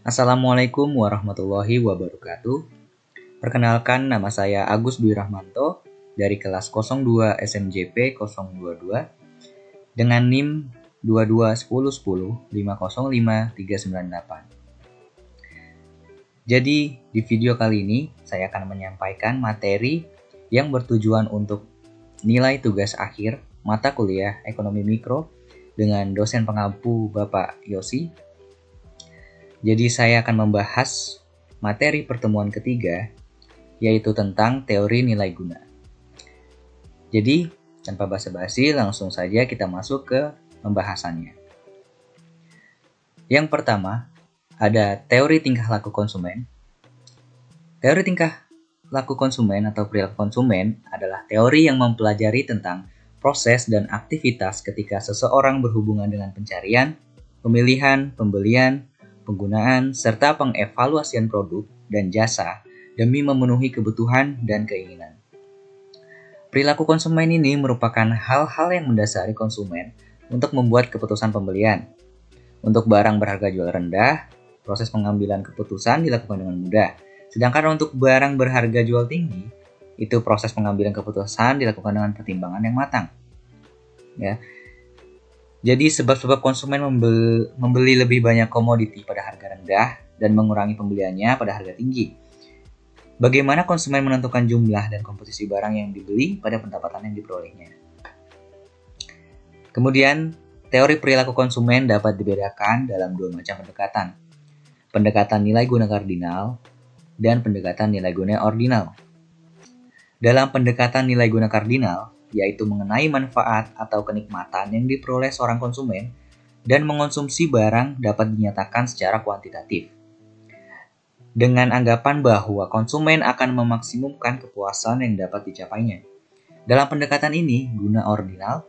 Assalamualaikum warahmatullahi wabarakatuh. Perkenalkan, nama saya Agus Dwi Rahmanto dari kelas 02 SMJP 022 dengan NIM 221010505398. Jadi, di video kali ini saya akan menyampaikan materi yang bertujuan untuk nilai tugas akhir mata kuliah Ekonomi Mikro dengan dosen pengampu Bapak Yosi. Jadi saya akan membahas materi pertemuan ketiga, yaitu tentang teori nilai guna. Jadi, tanpa basa-basi, langsung saja kita masuk ke pembahasannya. Yang pertama, ada teori tingkah laku konsumen. Teori tingkah laku konsumen atau perilaku konsumen adalah teori yang mempelajari tentang proses dan aktivitas ketika seseorang berhubungan dengan pencarian, pemilihan, pembelian, penggunaan, serta pengevaluasian produk dan jasa demi memenuhi kebutuhan dan keinginan. Perilaku konsumen ini merupakan hal-hal yang mendasari konsumen untuk membuat keputusan pembelian. Untuk barang berharga jual rendah, proses pengambilan keputusan dilakukan dengan mudah. Sedangkan untuk barang berharga jual tinggi, itu proses pengambilan keputusan dilakukan dengan pertimbangan yang matang. Ya. Jadi sebab-sebab konsumen membeli lebih banyak komoditi pada harga rendah dan mengurangi pembeliannya pada harga tinggi. Bagaimana konsumen menentukan jumlah dan komposisi barang yang dibeli pada pendapatan yang diperolehnya. Kemudian, teori perilaku konsumen dapat dibedakan dalam dua macam pendekatan. Pendekatan nilai guna kardinal dan pendekatan nilai guna ordinal. Dalam pendekatan nilai guna kardinal, yaitu mengenai manfaat atau kenikmatan yang diperoleh seorang konsumen dan mengonsumsi barang dapat dinyatakan secara kuantitatif. Dengan anggapan bahwa konsumen akan memaksimumkan kepuasan yang dapat dicapainya. Dalam pendekatan ini, guna ordinal,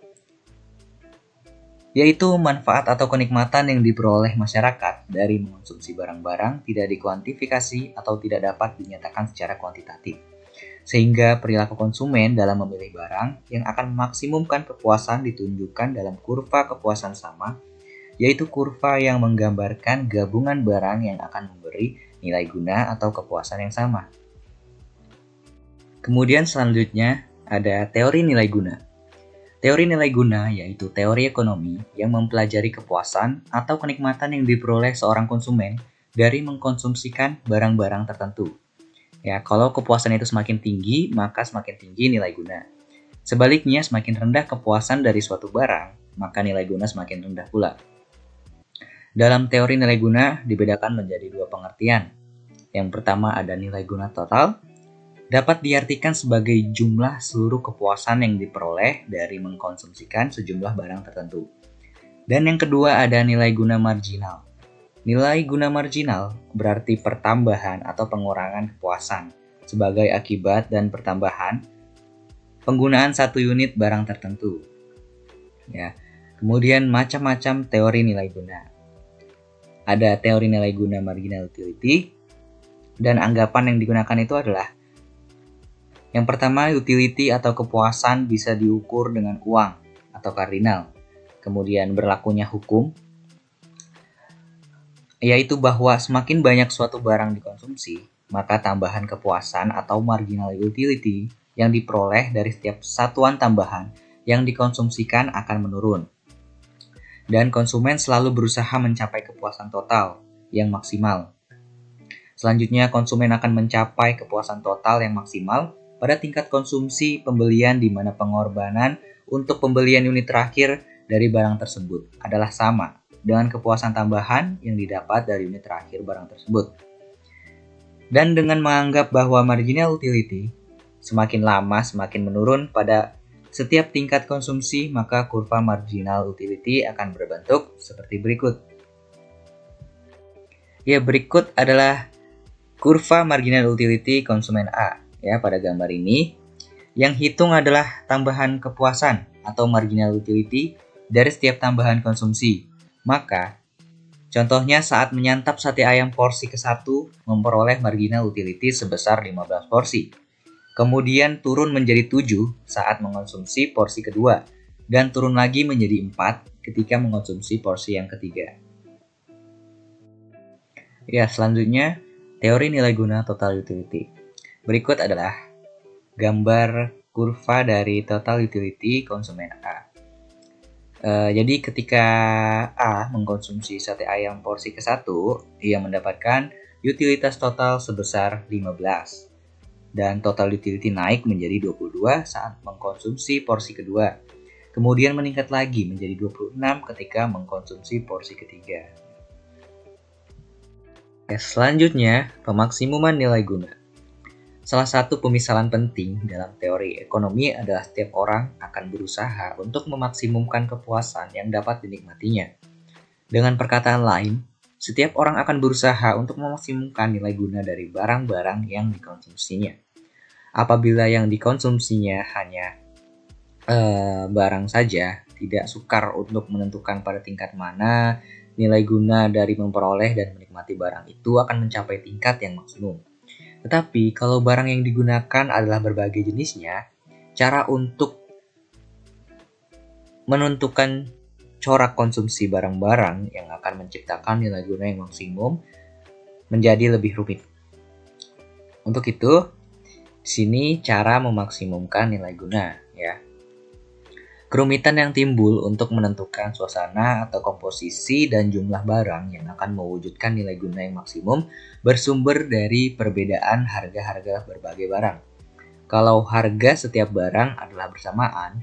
yaitu manfaat atau kenikmatan yang diperoleh masyarakat dari mengonsumsi barang-barang tidak dikuantifikasi atau tidak dapat dinyatakan secara kuantitatif. Sehingga perilaku konsumen dalam memilih barang yang akan memaksimumkan kepuasan ditunjukkan dalam kurva kepuasan sama, yaitu kurva yang menggambarkan gabungan barang yang akan memberi nilai guna atau kepuasan yang sama. Kemudian selanjutnya ada teori nilai guna. Teori nilai guna yaitu teori ekonomi yang mempelajari kepuasan atau kenikmatan yang diperoleh seorang konsumen dari mengkonsumsikan barang-barang tertentu. Ya, kalau kepuasan itu semakin tinggi, maka semakin tinggi nilai guna. Sebaliknya, semakin rendah kepuasan dari suatu barang, maka nilai guna semakin rendah pula. Dalam teori nilai guna dibedakan menjadi dua pengertian. Yang pertama ada nilai guna total, dapat diartikan sebagai jumlah seluruh kepuasan yang diperoleh dari mengkonsumsikan sejumlah barang tertentu. Dan yang kedua ada nilai guna marginal. Nilai guna marginal berarti pertambahan atau pengurangan kepuasan sebagai akibat dan pertambahan penggunaan satu unit barang tertentu. Ya. Kemudian macam-macam teori nilai guna. Ada teori nilai guna marginal utility dan anggapan yang digunakan itu adalah yang pertama, utility atau kepuasan bisa diukur dengan uang atau kardinal. Kemudian berlakunya hukum, yaitu bahwa semakin banyak suatu barang dikonsumsi, maka tambahan kepuasan atau marginal utility yang diperoleh dari setiap satuan tambahan yang dikonsumsikan akan menurun. Dan konsumen selalu berusaha mencapai kepuasan total yang maksimal. Selanjutnya, konsumen akan mencapai kepuasan total yang maksimal pada tingkat konsumsi pembelian di mana pengorbanan untuk pembelian unit terakhir dari barang tersebut adalah sama dengan kepuasan tambahan yang didapat dari unit terakhir barang tersebut. Dan dengan menganggap bahwa marginal utility semakin lama semakin menurun pada setiap tingkat konsumsi, maka kurva marginal utility akan berbentuk seperti berikut. Ya, berikut adalah kurva marginal utility konsumen A. Ya, pada gambar ini, yang hitung adalah tambahan kepuasan atau marginal utility dari setiap tambahan konsumsi. Maka, contohnya saat menyantap sate ayam porsi ke-1 memperoleh marginal utility sebesar 15 porsi. Kemudian turun menjadi 7 saat mengonsumsi porsi kedua, dan turun lagi menjadi 4 ketika mengonsumsi porsi yang ketiga. Ya, selanjutnya teori nilai guna total utility. Berikut adalah gambar kurva dari total utility konsumen A. Jadi ketika A mengkonsumsi sate ayam porsi ke-1, ia mendapatkan utilitas total sebesar 15. Dan total utility naik menjadi 22 saat mengkonsumsi porsi kedua. Kemudian meningkat lagi menjadi 26 ketika mengkonsumsi porsi ketiga. Selanjutnya, pemaksimuman nilai guna. Salah satu pemisalan penting dalam teori ekonomi adalah setiap orang akan berusaha untuk memaksimumkan kepuasan yang dapat dinikmatinya. Dengan perkataan lain, setiap orang akan berusaha untuk memaksimumkan nilai guna dari barang-barang yang dikonsumsinya. Apabila yang dikonsumsinya hanya barang saja, tidak sukar untuk menentukan pada tingkat mana nilai guna dari memperoleh dan menikmati barang itu akan mencapai tingkat yang maksimum. Tetapi kalau barang yang digunakan adalah berbagai jenisnya, cara untuk menentukan corak konsumsi barang-barang yang akan menciptakan nilai guna yang maksimum menjadi lebih rumit. Untuk itu, di sini cara memaksimumkan nilai guna, ya. Kerumitan yang timbul untuk menentukan suasana atau komposisi dan jumlah barang yang akan mewujudkan nilai guna yang maksimum bersumber dari perbedaan harga-harga berbagai barang. Kalau harga setiap barang adalah bersamaan,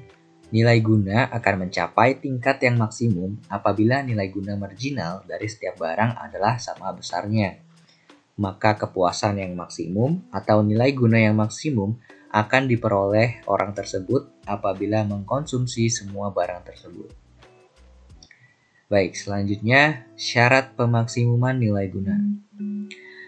nilai guna akan mencapai tingkat yang maksimum apabila nilai guna marginal dari setiap barang adalah sama besarnya. Maka kepuasan yang maksimum atau nilai guna yang maksimum akan diperoleh orang tersebut apabila mengkonsumsi semua barang tersebut. Baik, selanjutnya syarat pemaksimuman nilai guna.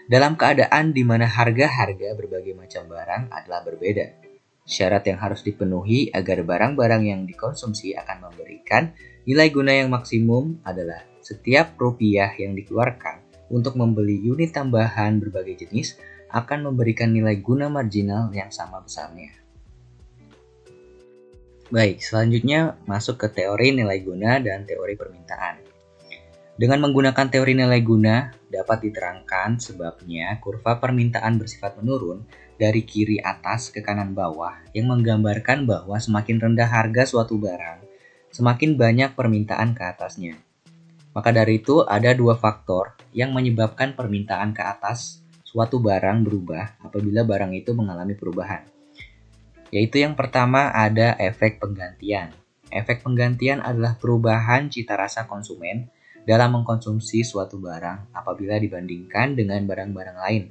Dalam keadaan di mana harga-harga berbagai macam barang adalah berbeda, syarat yang harus dipenuhi agar barang-barang yang dikonsumsi akan memberikan nilai guna yang maksimum adalah setiap rupiah yang dikeluarkan untuk membeli unit tambahan berbagai jenis akan memberikan nilai guna marginal yang sama besarnya. Baik, selanjutnya masuk ke teori nilai guna dan teori permintaan. Dengan menggunakan teori nilai guna, dapat diterangkan sebabnya kurva permintaan bersifat menurun dari kiri atas ke kanan bawah yang menggambarkan bahwa semakin rendah harga suatu barang, semakin banyak permintaan ke atasnya. Maka dari itu ada dua faktor yang menyebabkan permintaan ke atas suatu barang berubah apabila barang itu mengalami perubahan. Yaitu yang pertama ada efek penggantian. Efek penggantian adalah perubahan cita rasa konsumen dalam mengkonsumsi suatu barang apabila dibandingkan dengan barang-barang lain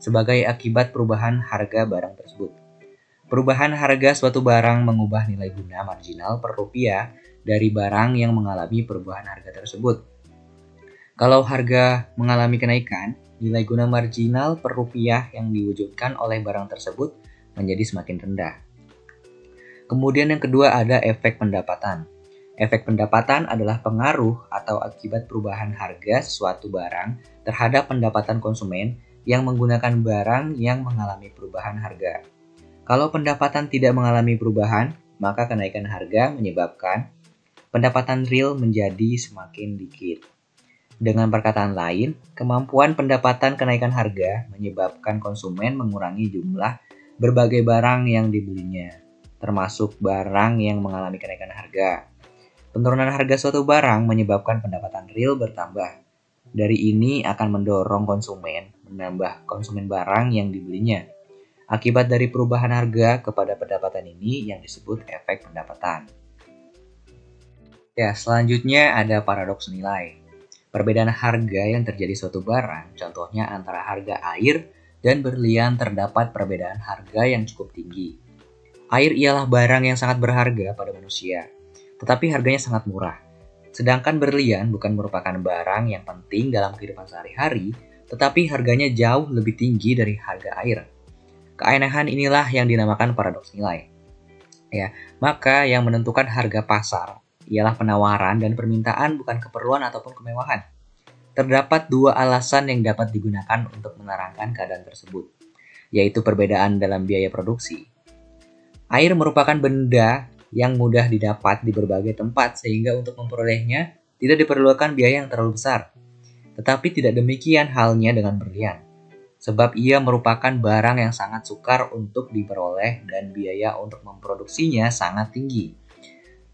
sebagai akibat perubahan harga barang tersebut. Perubahan harga suatu barang mengubah nilai guna marginal per rupiah dari barang yang mengalami perubahan harga tersebut. Kalau harga mengalami kenaikan, nilai guna marginal per rupiah yang diwujudkan oleh barang tersebut menjadi semakin rendah. Kemudian yang kedua ada efek pendapatan. Efek pendapatan adalah pengaruh atau akibat perubahan harga suatu barang terhadap pendapatan konsumen yang menggunakan barang yang mengalami perubahan harga. Kalau pendapatan tidak mengalami perubahan, maka kenaikan harga menyebabkan pendapatan real menjadi semakin dikit. Dengan perkataan lain, kemampuan pendapatan kenaikan harga menyebabkan konsumen mengurangi jumlah berbagai barang yang dibelinya, termasuk barang yang mengalami kenaikan harga. Penurunan harga suatu barang menyebabkan pendapatan real bertambah. Dari ini akan mendorong konsumen menambah konsumen barang yang dibelinya. Akibat dari perubahan harga kepada pendapatan ini yang disebut efek pendapatan. Ya, selanjutnya ada paradoks nilai. Perbedaan harga yang terjadi suatu barang, contohnya antara harga air dan berlian terdapat perbedaan harga yang cukup tinggi. Air ialah barang yang sangat berharga pada manusia, tetapi harganya sangat murah. Sedangkan berlian bukan merupakan barang yang penting dalam kehidupan sehari-hari, tetapi harganya jauh lebih tinggi dari harga air. Keanehan inilah yang dinamakan paradoks nilai. Ya, maka yang menentukan harga pasar ialah penawaran dan permintaan, bukan keperluan ataupun kemewahan. Terdapat dua alasan yang dapat digunakan untuk menerangkan keadaan tersebut, yaitu perbedaan dalam biaya produksi. Air merupakan benda yang mudah didapat di berbagai tempat sehingga untuk memperolehnya tidak diperlukan biaya yang terlalu besar. Tetapi tidak demikian halnya dengan berlian, sebab ia merupakan barang yang sangat sukar untuk diperoleh dan biaya untuk memproduksinya sangat tinggi.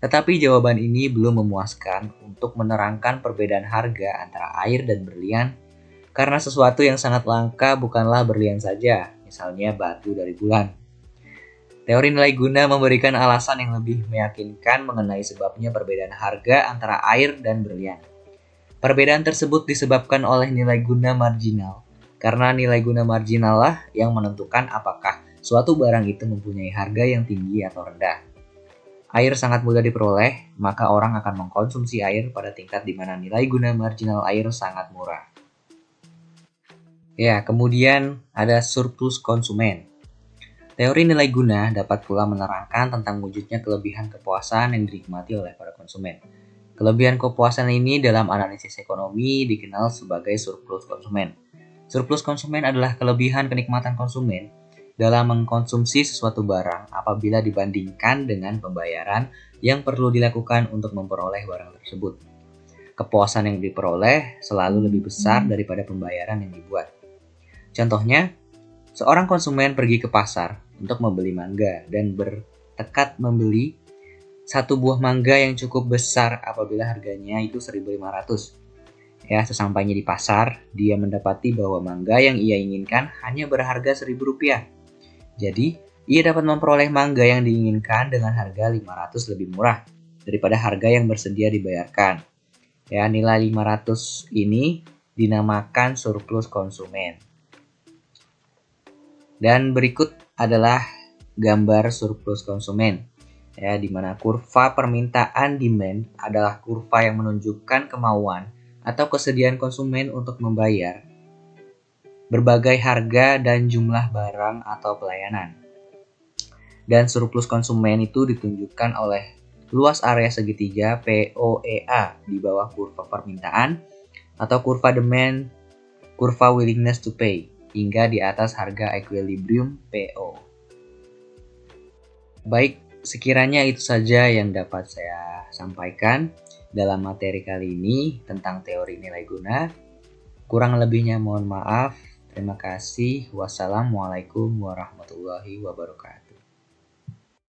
Tetapi jawaban ini belum memuaskan untuk menerangkan perbedaan harga antara air dan berlian, karena sesuatu yang sangat langka bukanlah berlian saja, misalnya batu dari bulan. Teori nilai guna memberikan alasan yang lebih meyakinkan mengenai sebabnya perbedaan harga antara air dan berlian. Perbedaan tersebut disebabkan oleh nilai guna marginal, karena nilai guna marginal lah yang menentukan apakah suatu barang itu mempunyai harga yang tinggi atau rendah. Air sangat mudah diperoleh, maka orang akan mengkonsumsi air pada tingkat di mana nilai guna marginal air sangat murah. Ya, kemudian ada surplus konsumen. Teori nilai guna dapat pula menerangkan tentang wujudnya kelebihan kepuasan yang dinikmati oleh para konsumen. Kelebihan kepuasan ini dalam analisis ekonomi dikenal sebagai surplus konsumen. Surplus konsumen adalah kelebihan kenikmatan konsumen dalam mengkonsumsi sesuatu barang apabila dibandingkan dengan pembayaran yang perlu dilakukan untuk memperoleh barang tersebut. Kepuasan yang diperoleh selalu lebih besar daripada pembayaran yang dibuat. Contohnya, seorang konsumen pergi ke pasar untuk membeli mangga dan bertekad membeli satu buah mangga yang cukup besar apabila harganya itu 1.500. Ya, sesampainya di pasar, dia mendapati bahwa mangga yang ia inginkan hanya berharga Rp1.000. Jadi, ia dapat memperoleh mangga yang diinginkan dengan harga 500 lebih murah daripada harga yang bersedia dibayarkan. Ya, nilai 500 ini dinamakan surplus konsumen. Dan berikut adalah gambar surplus konsumen. Ya, di mana kurva permintaan demand adalah kurva yang menunjukkan kemauan atau kesediaan konsumen untuk membayar berbagai harga dan jumlah barang atau pelayanan. Dan surplus konsumen itu ditunjukkan oleh luas area segitiga POEA di bawah kurva permintaan atau kurva demand, kurva willingness to pay, hingga di atas harga equilibrium PO. Baik, sekiranya itu saja yang dapat saya sampaikan dalam materi kali ini tentang teori nilai guna. Kurang lebihnya mohon maaf. Terima kasih. Wassalamualaikum warahmatullahi wabarakatuh.